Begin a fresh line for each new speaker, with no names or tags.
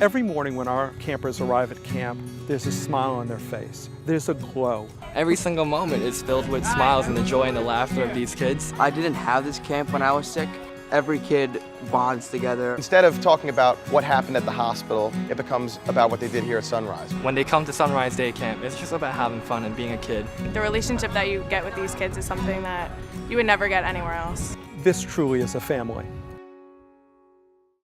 Every morning when our campers arrive at camp, there's a smile on their face. There's a glow.
Every single moment is filled with smiles and the joy and the laughter of these kids.
I didn't have this camp when I was sick. Every kid bonds together.
Instead of talking about what happened at the hospital, it becomes about what they did here at Sunrise.
When they come to Sunrise Day Camp, it's just about having fun and being a kid.
The relationship that you get with these kids is something that you would never get anywhere else.
This truly is a family.